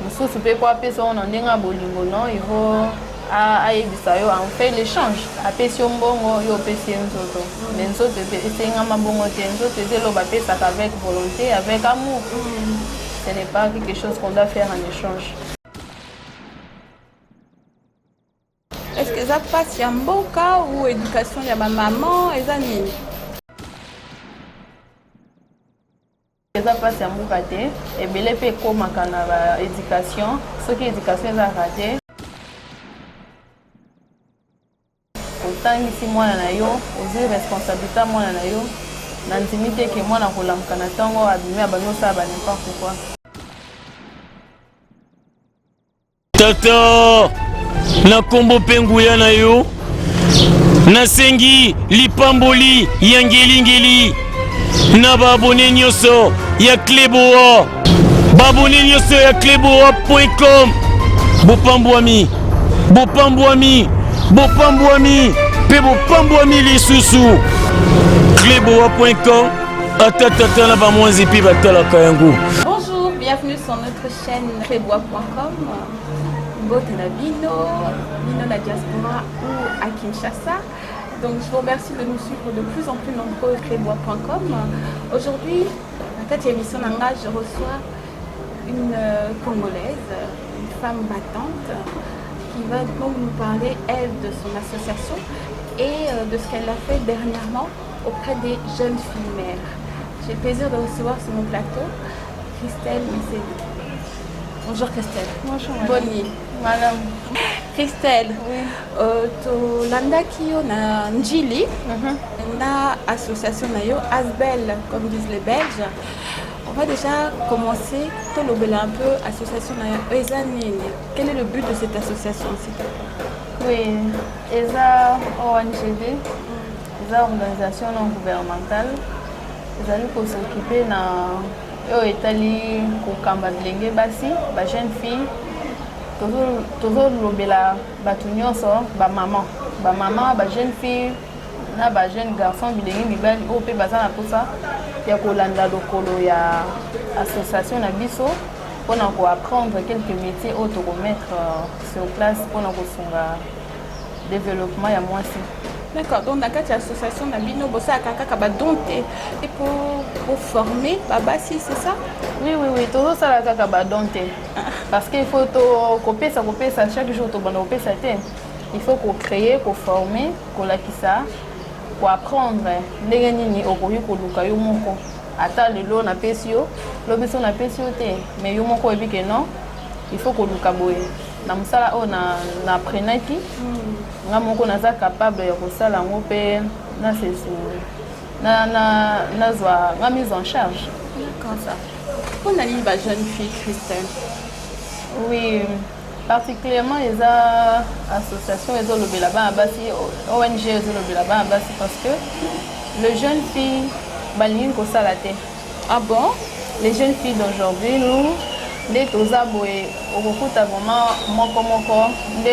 mosusu pe kwa pesa on ndenga bolingo non il faut on fait l'échange apesi mbongo yo pesi nzoto mais nzoto esenga mabongo te nzoto ezelo bapesaka avec volonté avec amour. Ce n'est pas quelque chose qu'on doit faire en échange. Est-ce que ça passe un bon cas ou éducation de ma maman et amis? Ça passe un bon cas et belé pe comme kana éducation, ce qui éducation est raté. Autant ici moi na yo, aux responsabilités moi na yo, n'intimité que moi na kolamka na tango abimé abanyo ça ba n'importe quoi. Tata na kombo penguya na yo nasengi lipamboli ya ngeli na babone nyoso ya Kleboa babone nyoso ya kleboa.com bopambwami pe bopambwami lisusu Kleboa.com atatata na bamwanzi pi batalaka yango. Bonjour, bienvenue sur notre chaîne Kleboa.com. Bino la diaspora ou à Kinshasa. Donc je vous remercie de nous suivre de plus en plus nombreux Kleboa.com. Aujourd'hui, dans cette émission d'Anga, je reçois une Congolaise, une femme battante qui va donc nous parler, elle, de son association et de ce qu'elle a fait dernièrement auprès des jeunes filles mères. J'ai le plaisir de recevoir sur mon plateau Christelle Misseli. Bonjour Christelle. Bonjour. Bonne nuit. Madame. Christelle, oui. To landa kio na Njili, na association na yo Asbel, comme disent les Belges. On va déjà commencer to lobela un peu association na yo Ezanine. Quel est le but de cette association, s'il te plaît? Oui, ESA ONGD, ESA organisation non gouvernementale, ils allaient s'occuper na yo etali kokamba bilenge basi ba jeune fille toujours lobela batu nyonso ba maman ba jeune fille na ba jeune garçon bilenge mibali o pe baza na posa ya kolanda lokolo ya association na biso pona ko apprendre quelques métiers auto ko mettre sur place pona ko sunga développement ya mwasi. D'accord, donc dans cette association, Nabino Bossa Kaka Badonté et pour former Babasi, c'est ça? Oui, tout ça la Kaka Badonté. Parce qu'il faut copier ça chaque jour, il faut qu'on crée, qu'on former, qu'on l'acquissa, qu'on apprendre. N'engagez au courrier qu'on luka yomoko. Attends le lot na pesio, l'obéissance na pesio té, mais yomoko et puis que non, il faut qu'on luka boye. Na musala o na prenaki. Nga moko naza capable ya kosala ngo pe na sesu na zwa nga mise en charge comme ça. On a une jeune fille Christelle. Oui, particulièrement les associations les olobela ba basi ONG les olobela ba basi parce que les jeunes filles balingi kosala te. Ah bon? Les jeunes filles d'aujourd'hui nous nde toza boye okokuta vraiment moko nde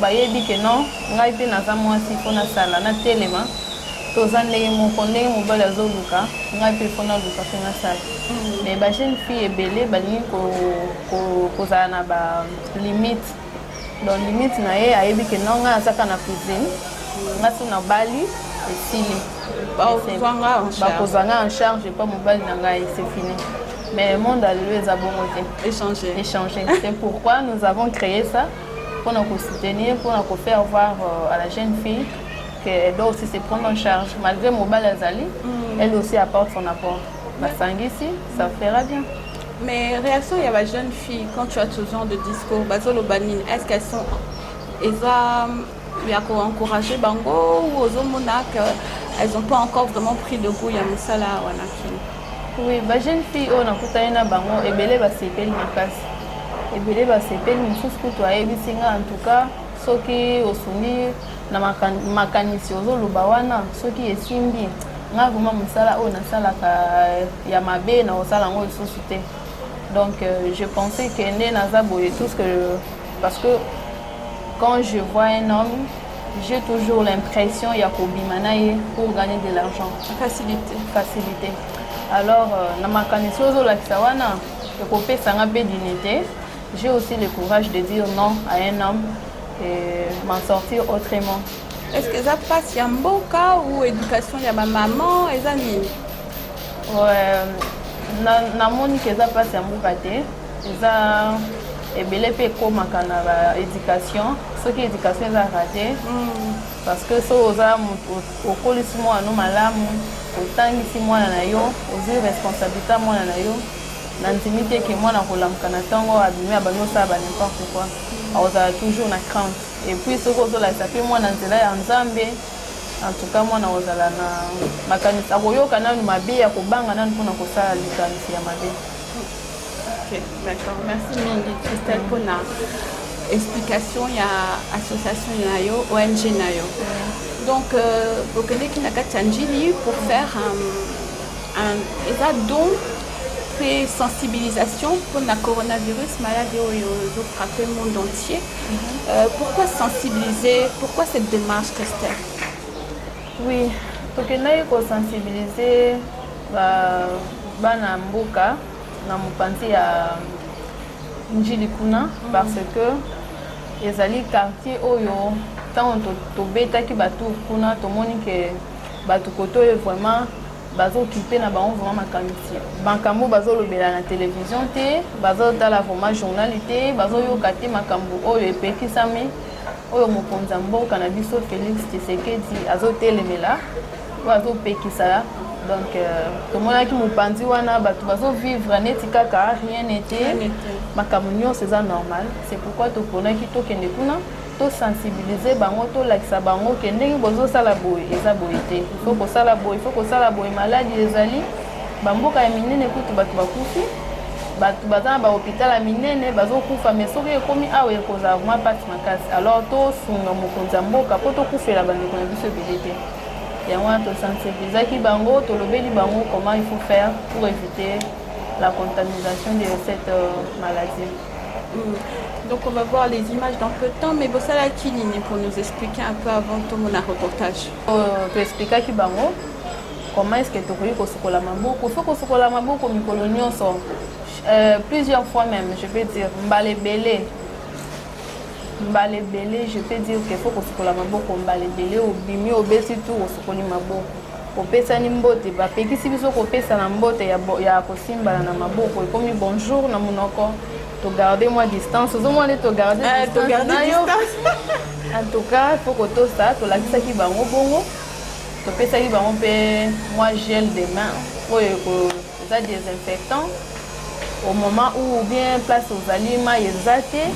bayebi ke non ngai mpe naza mwasi mpo nasala na telema toza ndenge moko ndenge mobali azoluka ngai mpe mpo naluka mpe nasala mais bajeune fille ebele balingi kozala na balimite donc limite na ye ayebi ke non ngai azaka na cuisine ngai so na bali esili bakozwanga en charge epa mobali na ngai c'est fini. Mais le monde a les abonnés. Échanger. C'est pourquoi nous avons créé ça pour nous soutenir, pour nous faire voir à la jeune fille qu'elle doit aussi se prendre en charge. Malgré Mobile Azali, elle aussi apporte son apport. La sang ici, ça fera bien. Mais réaction, il y a la jeune fille, quand tu as ce genre de discours, est-ce qu'elles sont. Il y a encouragé Bango ou aux hommes elles n'ont pas encore vraiment pris de goût, il y a Moussala ou Anakin. Oui, les jeunes filles, on a coupé un bango et belé va s'épelle ma place. Et belé va s'épelle, nous sommes tous en tout cas, ceux qui au soumis, na makanisi ozo lubawana, ceux qui est simbi, n'a vraiment musala on a sala ya mabe na osala ngo société. Donc je pensais que né nazabo et tout ce que parce que quand je vois un homme, j'ai toujours l'impression qu'il y a Manaye pour gagner de l'argent. Facilité. Alors, na makanisi ozo la kisawana, ekopesa nga be dignité, j'ai aussi le courage de dire non à un homme et m'en sortir autrement. Est-ce que ça passe un bon cas ou éducation de ma maman et amis? Namoni que ça passe un bon côté. Ça ebele pe komaka na éducation. Ce qui éducation est raté. Parce que si vous avez okolisi mwana malamu, otangisi mwana na yo, ozwi responsabilité mwana na yo. L'intimité que moi na kolamuka na tango abimi abano sa ba n'importe quoi. Ozala toujours na crainte. Et puis ce que la sapi moi na nzela ya Nzambe, en tout cas moi na ozala na makanisa koyoka nanu mabe ya kobanga nanu mpona kosala likanisi ya mabe. Ok, d'accord. Merci mingi Christelle pour la explication ya association na yo, ONG na yo. Donc vous connaissez qui na katchanjili pour faire un don sensibilisation pour le coronavirus, maladie qui frappe le monde entier. Pourquoi sensibiliser? Pourquoi cette démarche, Christelle? Oui, donc il faut sensibiliser bana mboka na mupanzi ya njili kuna parce que ezali quartier oyo tant to betaki batu kuna to moni que batu koto vraiment bazo occupé na bango vraiment makamisi bankambo bazo lobela na télévision te bazo tala vraiment journalité bazo yoka te makambo oyo epekisami oyo mokonzi mboka na biso Félix Tshisekedi azo telemela bazo pekisa donc to mona ki mopanzi wana batu bazo vivre neti kaka rien n'était makambo nyonso c'est normal. C'est pourquoi to pona ki to kende kuna to sensibiliser bango to lakisa bango ke ndenge bozo sala boye eza boye te il faut ko sala boye maladie ezali bamboka ya minene kutu batu bakufi batu bazana ba hôpital ya minene bazo kufa mais soki ekomi awa ekozala vraiment pati makasi alors to sunga mokonzi mboka po to kufela bandeko na biso ebele te yango wana to sensibilisaki bango to lobeli bango comment il faut faire pour éviter la contamination de cette maladie. Donc on va voir les images dans peu de temps, mais Bossala Kinini pour nous expliquer un peu avant ton reportage. Tu expliquer qui bango comment est-ce que tu peux kosukola maboko, faut kosukola maboko mikolo nyonso plusieurs fois même, je peux dire mbale belé, je peux dire qu'il faut kosukola maboko mbale belé obimi obesi tout kosukoli maboko. Kopesa ni mbote ba pekisi biso kopesa na mbote ya kosimba na maboko ekomi bonjour na munoko. To garder moi distance, au moins to garder distance. En tout cas, il faut que tout ça, to la kisa ki bango bongo, to pesa ki bango pe moi gel de main, pour ça désinfectant. Au moment où bien place aux aliments exacté,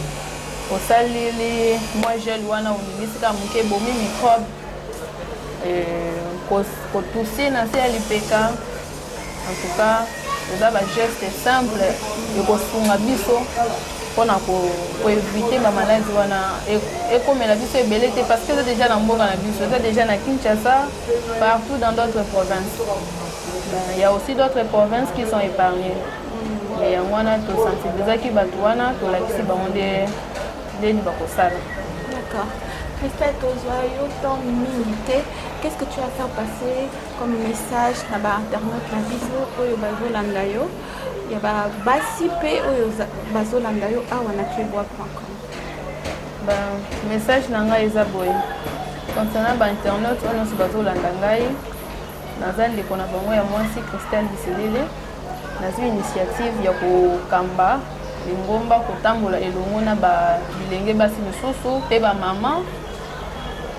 au salili moi gel wana unisika muke bomi microbe ko tousser na se alipeka. En tout cas, c'est un geste simple et kosunga biso pour éviter la maladie et comme la biso est belle parce que c'est déjà dans Mboka na biso, c'est déjà na Kinshasa, partout dans d'autres provinces. Il y a aussi d'autres provinces qui sont épargnées. Mais on a tout sensibiliser qui batouana, tout la qui bandé des bakosala. D'accord. Christelle Tozoyo, ton milité, qu'est-ce que tu vas faire passer comme message à l'internet, la vidéo, au bazolandayo, il y a basipé au bazolandayo à wanaclebois.com. Message nanga ezaboy. Concernant l'internet, on a bazolandangai, nazali de kona bango ya mwasi Christelle Biselele, nazi initiative ya kokamba lingomba kotambola elongo na ba bilenge basi misusu pe ba mama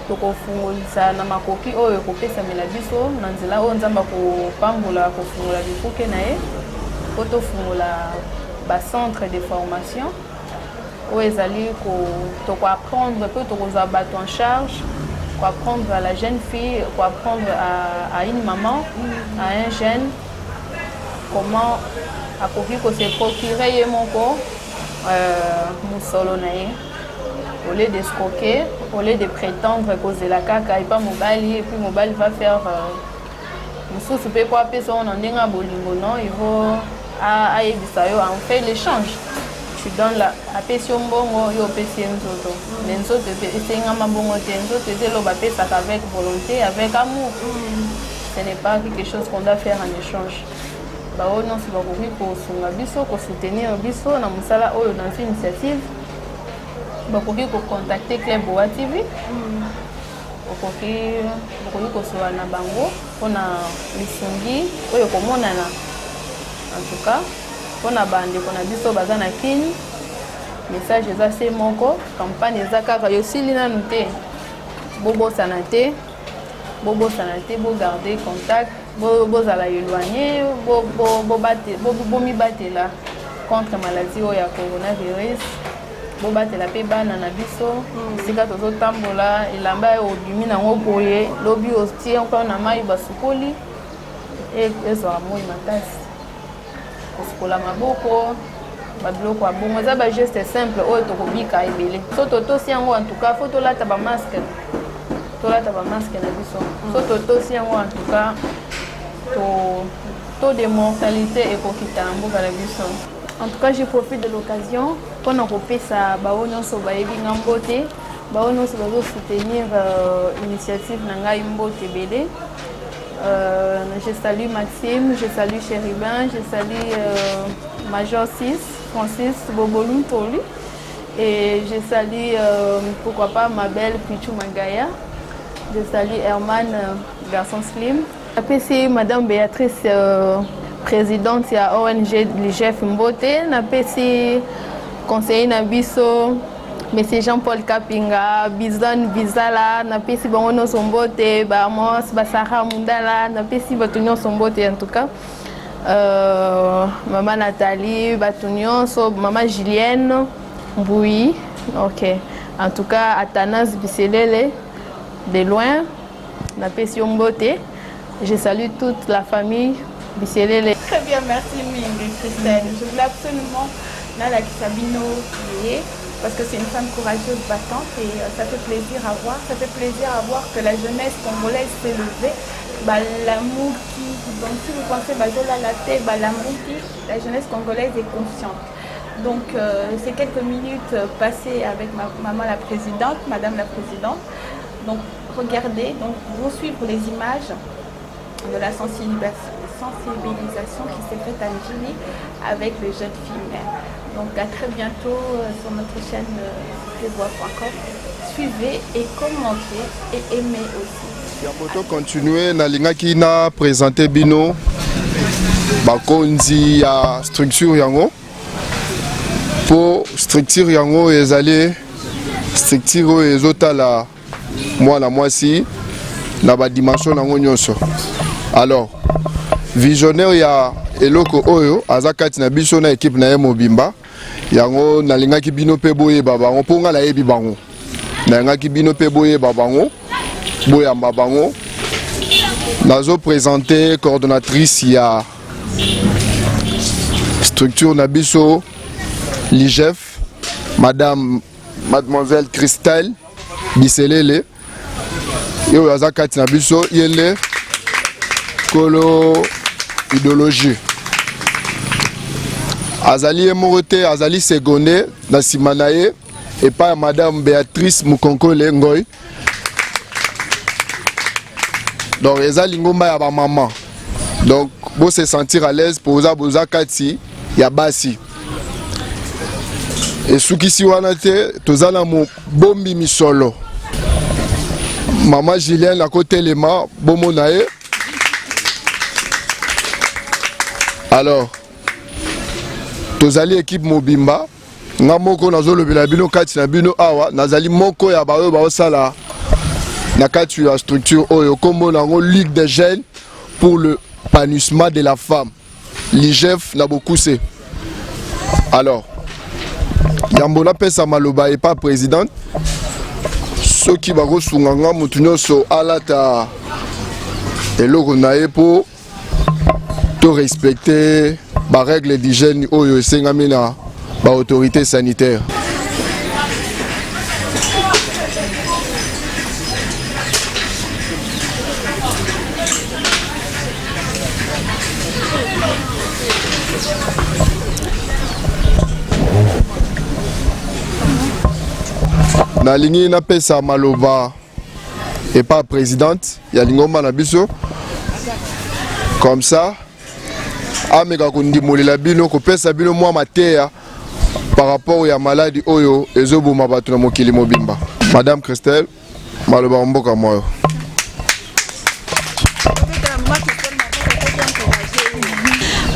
tokofungolisa na makoki oyo ekopesa mela biso na nzela oyo nzamba kopambola kofungola bikuke na ye po tofungola bacentre de formation oyo ezali tokoapprendre pe tokozwa bato en charge, koapprendre à la jeune fille, koapprendre à une maman, à un jeune comment akoki se procurer ye moko musolo na ye au lieu de scoquer, au lieu de prétendre causer la caca et pas mobile et puis mobile va faire mususu pe kwa pesa on ndenga bolingo non il faut a ebisayo en fait l'échange tu donnes la apesio mbongo yo pesi nzoto nzoto esenga mabongo te nzoto ezelo ba pesa avec volonté avec amour ce n'est pas quelque chose qu'on doit faire en échange. bao nyonso bakoki kosunga biso kosoutenir biso na mosala oyo dans initiative bakoki kocontacte Club Boa TV bakoki kosola na bango mpona lisungi oyo komonana en tout cas mpona bandeko na biso baza na kini message eza se moko campagne eza kaka yosili nanu te bobosana te bogarder contact bozala éloigné bomibatela contre maladie oyo ya coronavirus bobatela mpe bana na biso esika tozotambola elamba oyo obimi nango boye lobi otie encore na mai basukoli ezwaka moi makasi kosukola maboko babiloko ya bongo eza bageste simple oyo tokobika ebele so totosi yango en tout cas fo tolata bamaske na biso so totosi yango en tout cas taux de mortalité ekokita na mboka na biso. En tout cas, je profite de l'occasion pour nous repérer bao nyonso bayebi nga mbote bao nyonso bazo soutenir initiative nanga mbote bele. Je salue Maxime, je salue Chérubin, je salue Major 6 Francis Bobolum Tolu et je salue pourquoi pas ma belle Pichou Magaya. Je salue Herman Garçon Slim. Après c'est Madame Béatrice présidente ya ONG l'IGF Mbote, napesi conseiller na biso Monsieur Jean-Paul Kapinga, Bizon Bizala, napesi bango no sombote, ba Amos, ba Sarah Mundala, napesi batunyo sombote en tout cas. Maman Nathalie, batunyo so maman Julienne Mboui. OK. En tout cas Athanas Biselele de loin, napesi mbote. Je salue toute la famille. Très bien, merci Mingi Christelle. Je voulais absolument Nala Sabino parce que c'est une femme courageuse, battante et ça fait plaisir à voir. Ça fait plaisir à voir que la jeunesse congolaise s'est levée. L'amour qui, donc si vous pensez la jeunesse congolaise est consciente. Donc ces quelques minutes passées avec maman la présidente, madame la présidente. Donc regardez, donc vous suivre les images de la sensibilisation qui s'est faite à Njili avec les jeunes filles. Donc à très bientôt sur notre chaîne Clébois.com. Suivez et commentez et aimez aussi. Yamoto continuer nalingaki na présenter bino bakonzi ya structure yango pour structure yango ezali structure ezotala mwana mwasi na ba dimension nango nyonso. Alors visionnaire ya eloko oyo azakati na biso na équipe na Mobimba yango nalingaki bino pe boye babango ponga la yebi bango nalingaki bino pe boye babango boya mbabango nazo présenter coordonnatrice ya structure na biso l'IGF mademoiselle Christelle Biselele yo azakati na biso yele kolo idéologie azali morote azali seconde na simanaye et pas madame Béatrice Mukonkole Ngoy donc ezali ngomba ya ba maman donc bo se sentir à l'aise pour boza kati ya basi et sukisi wana te tozala mo bombi misolo maman Julien la côté lema bomonaye. Alors, tozali équipe Mobimba, nga moko nazolo bila bino kati na bino awa, nazali moko ya bayo ba osala na kati ya structure oyo kombo nango Ligue des jeunes pour le panissement de la femme. L'IGF na beaucoup c'est. Alors, Yambona pesa maloba et pas présidente. Ceux qui ba go sunganga mutunyo so alata eloko nae pour to respecter les règles d'hygiène oyo esengami na ba autorité sanitaire. Nalingi na pesa maloba et pas présidente, ya lingoma na biso. Comme ça, ameka kondimolela bino kopesa bino mwa mateya par rapport ya maladie oyo ezoboma bato na mokili mobimba. Madame Christelle, maloba mboka moyo.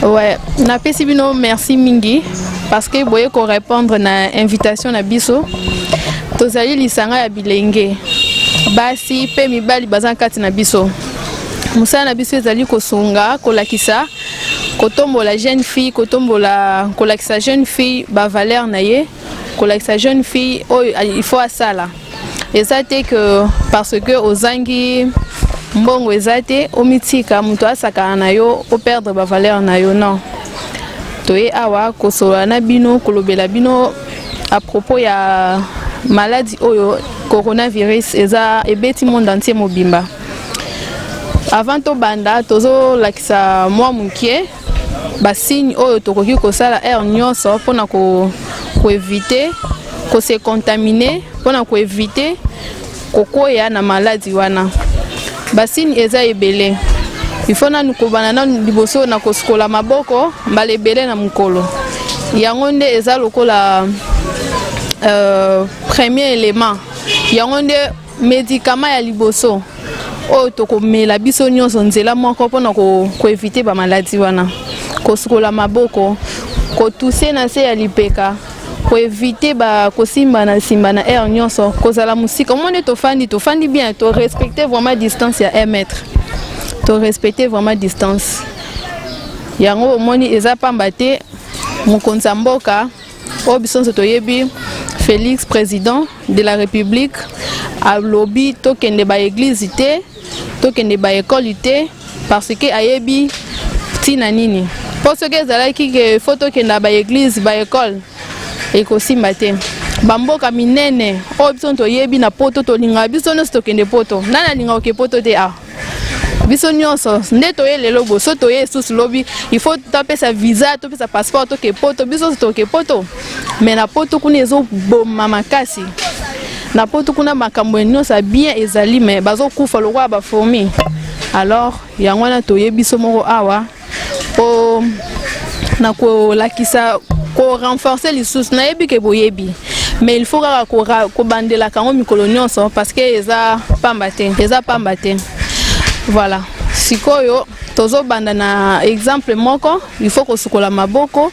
Ouais, na pesi bino merci mingi parce que boye ko répondre na invitation na biso. Tozali lisanga ya bilenge. Basi pe mibali bazan kati na biso. Musana na biso ezali kosunga kolakisa kotombola jeune fille kolakisa jeune fille ba valeur na ye kolakisa jeune fille il faut asala. Ezate que parce que ozangi mbongo ezate omitika muto asaka na yo o perdre ba valeur na yo non. Toye awa kosola na bino kolobela bino à propos ya maladie oyo coronavirus eza ebeti monde entier mobimba. Avant to banda tozo lakisa mwa mukie ba signe oyo tokoki kosala nyonso pona ko éviter ko se contaminer pona ko éviter kokoya na maladie wana. Ba signe eza ebele. Il faut na nukobana na liboso na koskola maboko mbalebele na mukolo. Yango nde eza lokola premier élément. Yango nde médicament ya liboso. O toko mela biso nyonso nzela moko pona ko éviter ba maladie wana. Koskola maboko, ko tousser na se ya lipeka, ko éviter ba kosimba na air nyonso, kozala musika. Omone tofandi bien, to respecter vraiment distance ya 1 mètre. To respecter vraiment distance. Yango omoni eza pamba te mokonza mboka o biso to yebi Félix président de la République a lobby tokende ba église te, tokende ba école te parce que ayebi tina nini. Parce que ezalaki ke photo kenda ba église ba école ekosimba te. Bamboka minene o biso to yebi na poto to linga biso no stokende poto. Nana linga oke poto te a. Biso nyonso nde toye lelo boso toye sous lobby il faut taper sa visa to sa passeport to ke poto biso to ke poto. Mais na poto kuna ezo boma makasi. Na poto kuna makambo nyonso bien ezali mais bazo kufa lokwa ba fourmi. Alors yango na toye biso moko awa po na ko lakisa ko renforcer les sources na yebi ke boyebi mais il faut ko bandela kango mikolo nyonso parce que eza pambate voilà sikoyo tozo banda na exemple moko il faut ko sukola maboko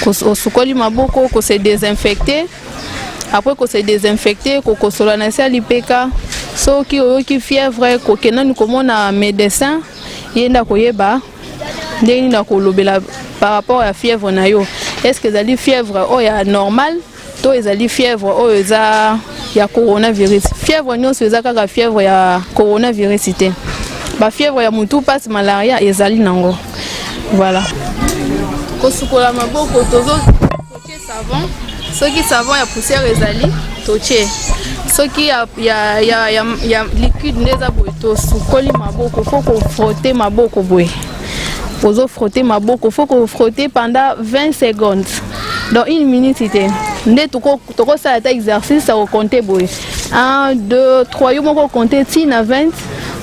ko sukoli maboko ko se désinfecter après ko se désinfecter ko kosola na sa lipeka soki oyoki fièvre ko kenani komona médecin yenda koyeba ndeni na kolobela par rapport à fièvre na yo est-ce que ezali fièvre o ya normal to ezali fièvre o eza ya coronavirus fièvre nyonso eza kaka fièvre ya coronavirus te ba fièvre ya mutu passe malaria ezali nango voilà kosukola maboko tozo toche savon soki savon ya poussière ezali toche soki ya liquide ndeza boy to sukoli maboko faut ko frotter maboko boy. Faut frotter ma bouche, faut que frotter pendant 20 secondes. Dans 1 minute, c'était. Dès que tu as cet exercice, ça va compter. 1, 2, 3, tu vas compter 10 à 20.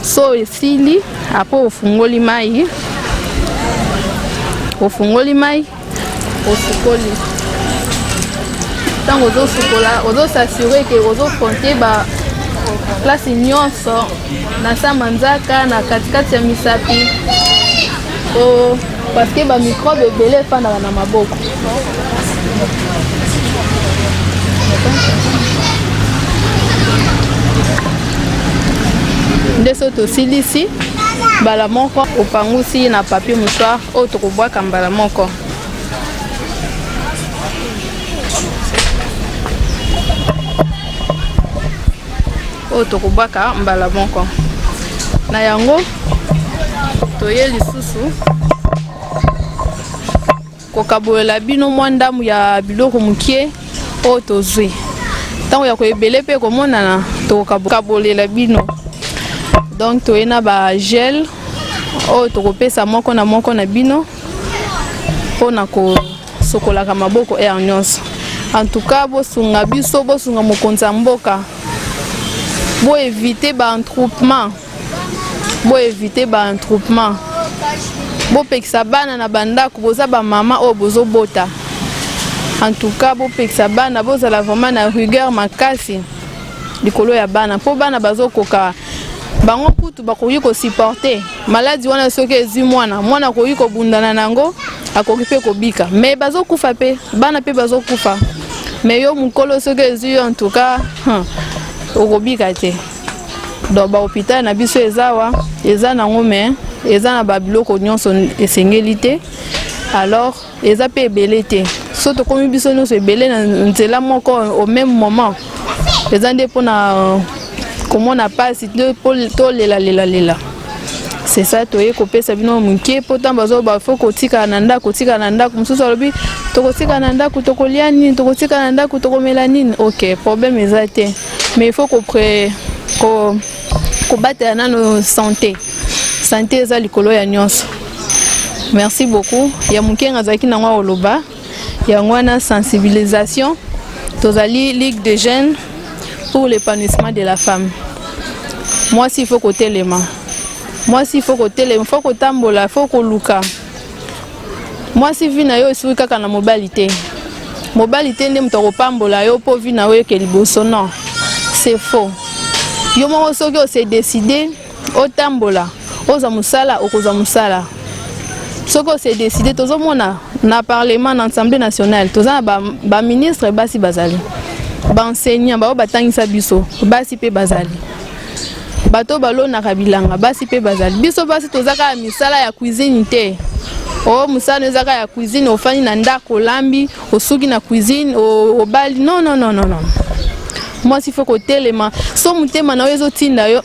So, ici, après, au fungoli mai. Au fungoli mai. Au sukoli. Tant que tu s'assurer que tu compter, place nyonso na samanzaka na katikati ya misapi. Oh, parce que ba microbe ebele fandaka na maboko. Ndeso tosilisi mbala moko opangusi na papier mouchoir oyo tokobwaka mbala moko. Oyo tokobwaka mbala moko. Na yango toye lisusu kokabolela bino mwa ndamu ya biloko mukie oyo tozwi ntango ya koyebele mpe komonana tokokabolela bino donc toye na ba gel oyo tokopesa moko na bino mpona kosokolaka maboko air nyonso en tout cas bosunga biso bosunga mokonzi ya mboka boevite ba entroupement. Bon éviter un troupement. bopekisa bana na bandako boza ba mama o bozo bota. En tout cas bopekisa bana bozala vraiment na rigueur makasi likolo ya bana po bana bazokoka bango kutu bakoki ko supporter maladie wana soki ezi mwana koyi ko bundana nango akoki pe kobika mais bazokufa pe bana pe bazokufa mais yo mukolo soki ezi en tout cas okobika te. Donc ba hôpital na biso ezawa eza nango mais eza na babiloko nyonso esengeli te alors eza pe ebele te so tokomi biso nyonso ebele na nzela moko au même moment eza nde mpona komona pasi tolela. C'est ça toye kopesa bino mukie potan bazo bafo kotika na ndako mosusu alobi tokotika na ndako tokolia nini tokotika na ndako tokomela nini. Ok, problème eza te mais il faut kobatela nano santé eza likolo ya nyonso. Merci beaucoup. Ya mukie ngazaki na ngwa oloba ya ngwana sensibilisation tozali Ligue des jeunes pour l'épanouissement de la femme. Moi si faut côté les mains. Moi si faut côté les faut ko tambola faut ko luka. Moi si vina yo sui kaka na mobilité nde mutoko pambola yo po vina yo ke liboso non. C'est faux. Yo mo soki o se décider o tambola oza musala okoza musala. Soko o se décider tozomona na parlement na assemblée nationale toza ba ministre basi bazali. Ba enseignant ba batangisa biso basi pe bazali. Bato balo na kabilanga basi pe bazali. Biso basi tozaka misala ya cuisine te. O musala ezaka ya cuisine ofani na ndako lambi osuki na cuisine o bali non. Moi s'il faut côté les mains so mutema na wezo tinda yo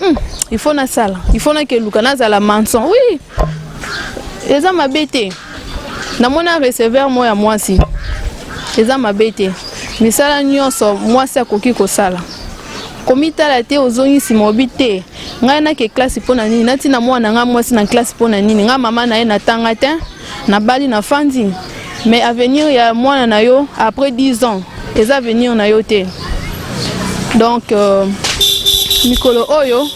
il faut na sala il faut na keluka na zala manson oui eza mabete na mona recevoir moi ya mwasi eza mabete misala nyonso mwasi akoki kosala komitala te ozongisi mobite ngai na ke classe pona nini nati na mwana nga mwasi na classe pona nini nga mama na ye na tanga te na bali na fandi mais avenir ya mwana na yo après 10 ans eza avenir na yo te. Donc mikolo oyo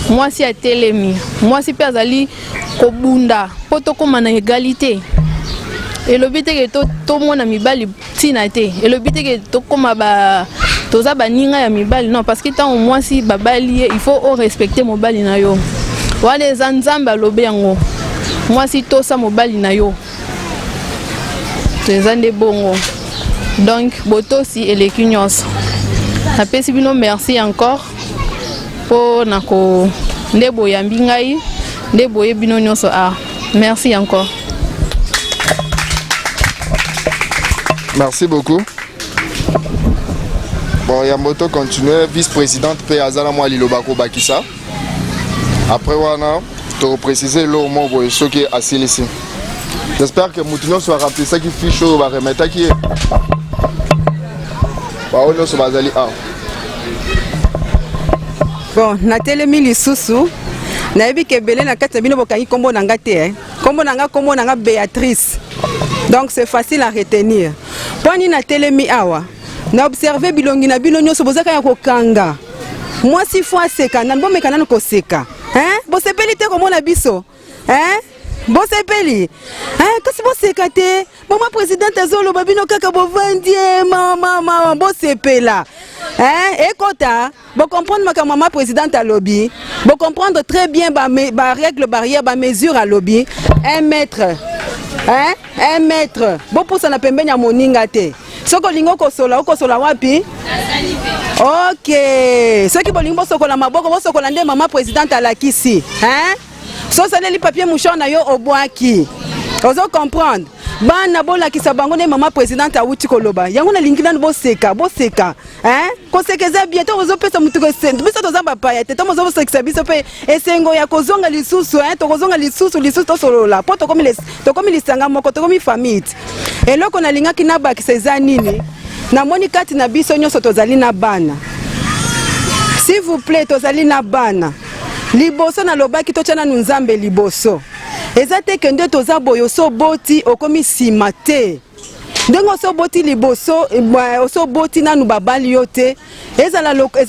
mwasi a telemi mwasi pe azali kobunda po tokoma na égalité elobi te ke tomona mibali tina te elobi te ke tokoma toza baninga ya mibali non parce que tant mwasi babali il faut respecter mobali na yo wana eza nzambe alobi yango mwasi tosa mobali na yo eza nde bongo donc botosi eleki nyonso. Napesi bino merci encore pour nako ndebo ya mbingai ndebo yebino nyonso merci encore. Merci beaucoup. Bon, Yamboto continue, vice-présidente pe azala moi Lilobako Bakisa. Après wana, tu préciser le mot boy ce qui est assez laissé. J'espère que Moutinho soit rappelé ça qui fiche au va remettre qui est. Bon, natelemi lisusu nayebi ke belé na kati bino bokangi kombo nanga te kombo nanga Béatrice. Donc c'est facile à retenir. Poni natelemi awa na observer bilongi na bino nyonso bozaka ya kokanga. Moi si fois seka na bomeka na ko seka. Bo sepeli te komona biso. Bo sepeli. Kasi bo seka te. Maman présidente azolo babino kaka bo vandie mama bo sepela. Ekota, bo comprendre ma maman présidente à lobby, bo comprendre très bien ba règle barrière ba mesure à lobby 1 mètre. 1 mètre. Bo pour ça na pembeni ya moninga te. Soko lingo kosola wapi? OK. Soki bolingo sokola maboko bo sokola nde maman présidente à la kisi. So saleli papier mouchon na yo obwaki. Ozo comprendre. Bana bola ki sabango ne maman présidente awuti koloba. Yango na lingina bo seka. Ko sekeza bientôt ozo pesa mutu ko send. Biso to zamba pa ya te to mozo sekisa biso pe esengo ya kozonga lisusu to kozonga lisusu to solola. Po to komi lisanga moko to komi famille. Eloko na linga kinaba kiseza nini? Na moni kati na biso nyonso tozali na bana. S'il vous plaît tozali na bana. Liboso na lobaki to tshana nzambe liboso. Ezate kende toza boyo so boti okomi simate. Ndengo so boti liboso so boti nanu babali yote. Eza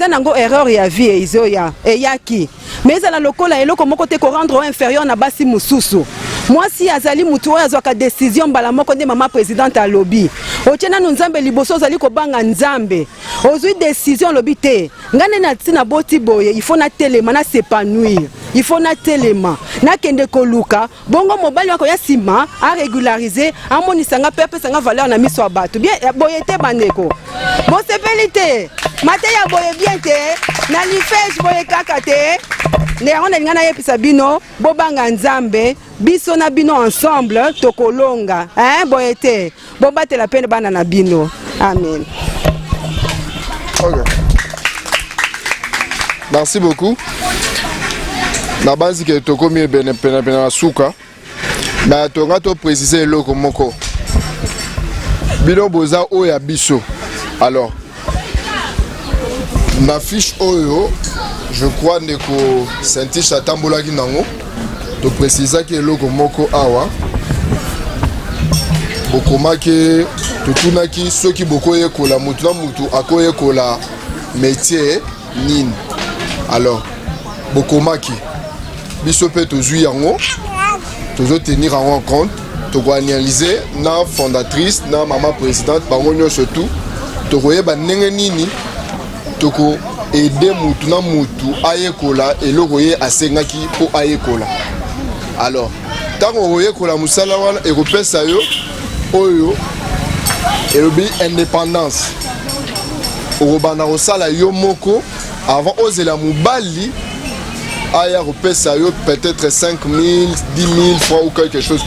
nango erreur ya vie izo ya eyaki. Mais eza la lokola eloko moko te ko rendre inférieur na basi mususu. Moi si azali mutu oyo azwaka décision mbala moko nde mama présidente alobi otie nanu nzambe liboso ozali kobanga nzambe ozwi décision lobi te ngane na tina boti boye il faut na telema na s'épanouir il faut na telema na kende koluka bongo mobali wako ya sima a régulariser amonisanga pepe sanga valeur na miso bato bien boye te bandeko bo sepeli te mate ya boye bien te na lifege boye kaka te Néanmoins, on a yepisa bino bobanga nzambe biso na bino ensemble tokolonga hein boyete bobate la peine bana na bino amen. Okay. Merci beaucoup. Na base que tokomi pena suka na tonga to préciser eloko moko bino boza oya biso. Alors na fiche oyo je crois que senti chatambola ki nango to préciser que eloko moko awa bokoma ke tutuna ki soki bokoye kola mutu na mutu akoye kola métier nini. Alors bokoma ki biso pe tozui yango tozo tenir en compte to analyser na fondatrice na maman présidente bango nyonso tout to koyeba ndenge nini toko aider mutu na mutu ayekola eloko ye asengaki po ayekola. Alors tango oyekola musala wana ekopesa yo oyo elobi indépendance okobanda kosala yo moko avant ozela mobali aya kopesa yo peut-être 5 000 10 000 francs ou quelque chose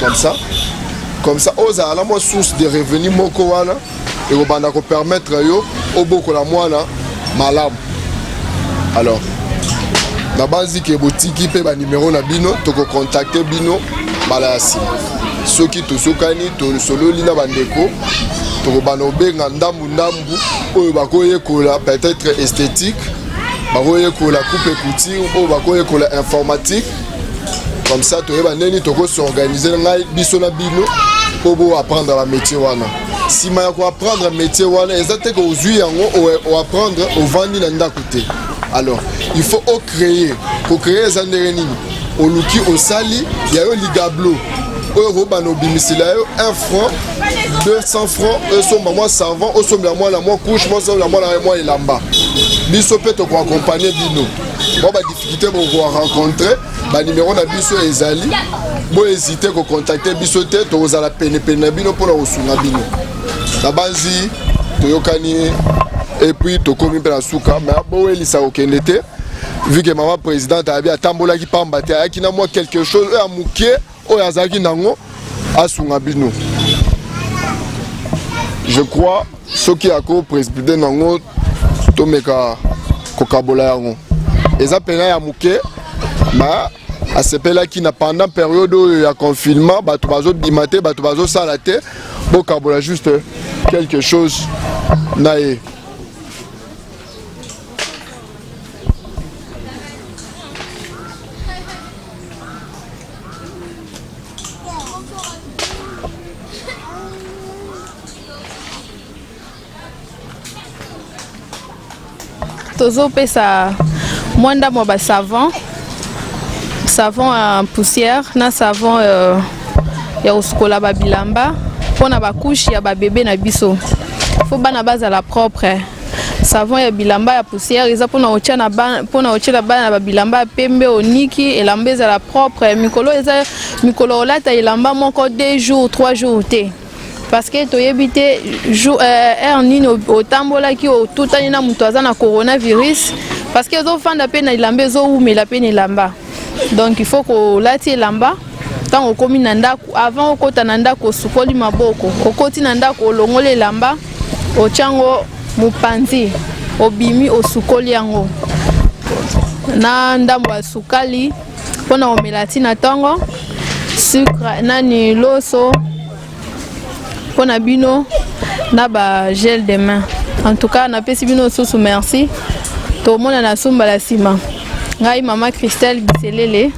comme ça ozala mo source de revenus moko wana ekobanda ko permettre yo obokola mwana malamu. Alors na base ke botiki pe ba numéro na bino toko contacter bino bala ya sima soki tosokani to sololi na bandeko toko bana obenga ndambu oyo bakoyekola peut-être esthétique bakoyekola coupe couture oyo bakoyekola informatique comme ça toyeba neni toko s'organiser ngai biso na bino po bo apprendre la métier wana sima ya ko apprendre métier wana ezate ko uzui yango o apprendre au vandi na ndako te. Alors il faut créer za ndenge nini oluki osali ya yo ligablo oyo robano bimisila yo 1 franc 200 francs osomba moi savon osomba moi la moi couche moi somba moi la moi elamba biso pe to ko accompagner bino bon ba difficulté bo rencontrer ba numéro na biso ezali bo hésiter ko contacter biso te to ozala pene na bino pour osunga bino na banzi toyokani et puis tokomi pe na suka mais bo elisa okende te vu que maman présidente a bien tambola ki pamba te ayaki na moi quelque chose a mukie o yazaki nango asunga bino. Je crois ce qui a ko président nango to meka kokabola yango eza pena ya mukie ma asepela ki na pendant période ya confinement bato bazo bimate bato bazo sala te bo kabola juste quelque chose nae. Tozo pesa mwanda mwa ba savon en poussière na savon ya uskola ba bilamba pona ba couche ya ba bébé na biso faut bana base la propre savon ya bilamba ya poussière eza pona otia na bana ba bilamba pembe oniki elamba za la propre mikolo eza mikolo olata elamba moko 2 jours 3 jours te parce que toyebite nini otambolaki otutani na mutu aza na coronavirus parce que ezofanda pe na elamba ezoumela pe na elamba donc il faut kolati elamba ntango okomi na ndako avant okota na ndako osukoli maboko okoti na ndako olongola elamba otiango mopanzi obimi osukoli yango na ndambo ya sukali mpona omela ntina ntongo sucre nani loso pona bino na ba gel de main. En tout cas na pesi bino sous merci to mona na sumba la sima ngai mama Christelle Biselele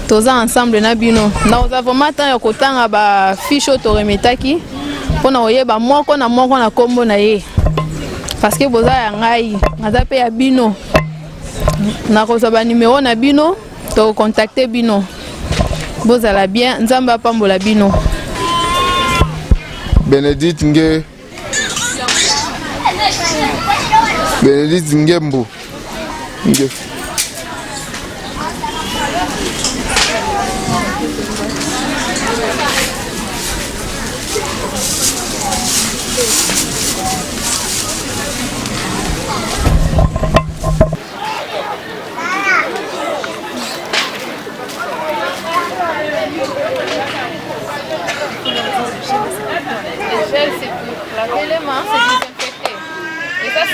toza ensemble na bino na oza vraiment temps ya kotanga ba fiche to remetaki pona oyeba moko na kombo na ye parce que boza ya ngai naza pe ya bino na koza ba numéro na bino to contacter bino bozala bien, nzamba pambola bino. Benedict Ngembo.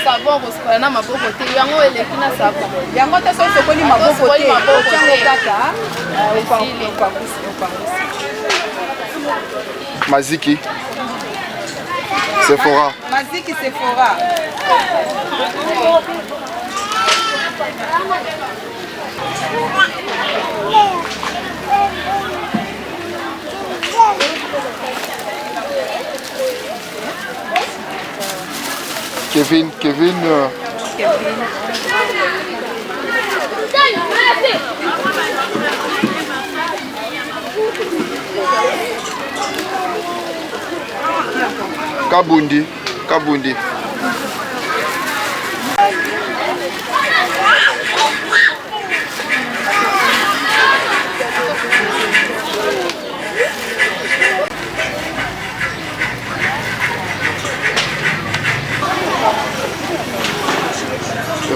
Savon na maboko te yango eleki na savon yango te so sokoli maboko te otiango kaka Maziki Sephora. Kevin. Kabundi.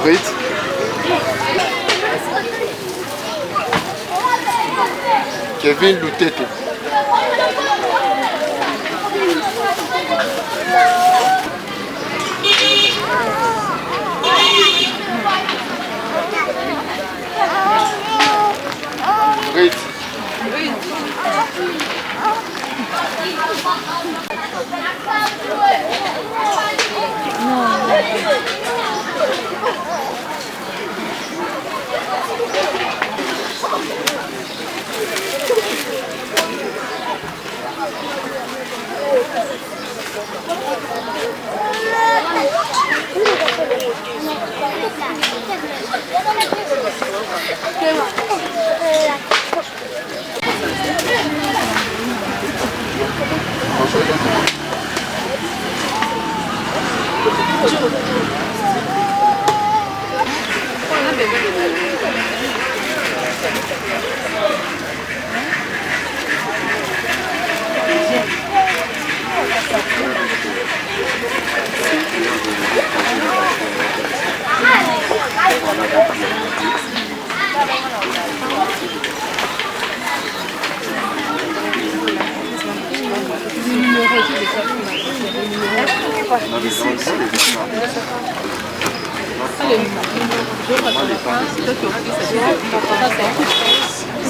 Rit. Kevin Lutete. Rit.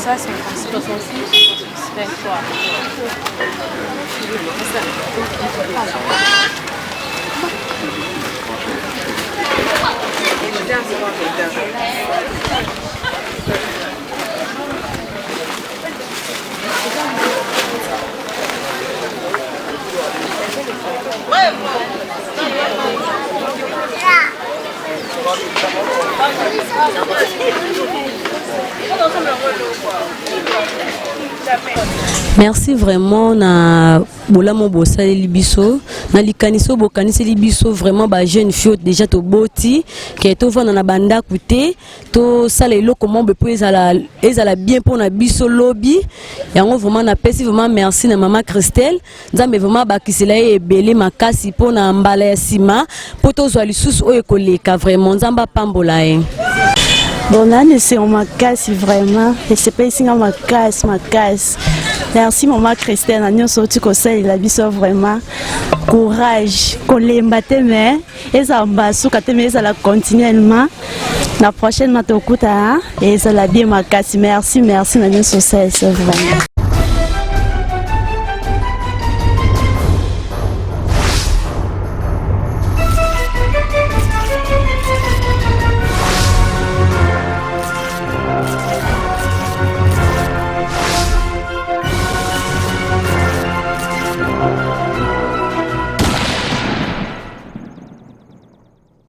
Ça, c'est 66, 23. Merci vraiment na bolamo bosali libiso na likaniso bokanisi libiso vraiment ba jeune fille déjà to boti ke to vana na banda kuté to sala eloko mombe po ezala bien pour na biso lobby yango vraiment na pesi vraiment merci na maman Christelle nzambe vraiment bakisela ebele makasi po na mbala ya sima po to zwa lisusu oyo koleka vraiment nzamba pambola e. Bon, là, c'est ma casse vraiment. Et c'est pas ici ma casse. Merci, maman Christelle. Nous sommes tous conseils, la vie vraiment. Courage, qu'on les batte, mais et ça va mais ça la continuellement. La prochaine, ma et ça la bien ma casse. Merci, nous sommes vraiment.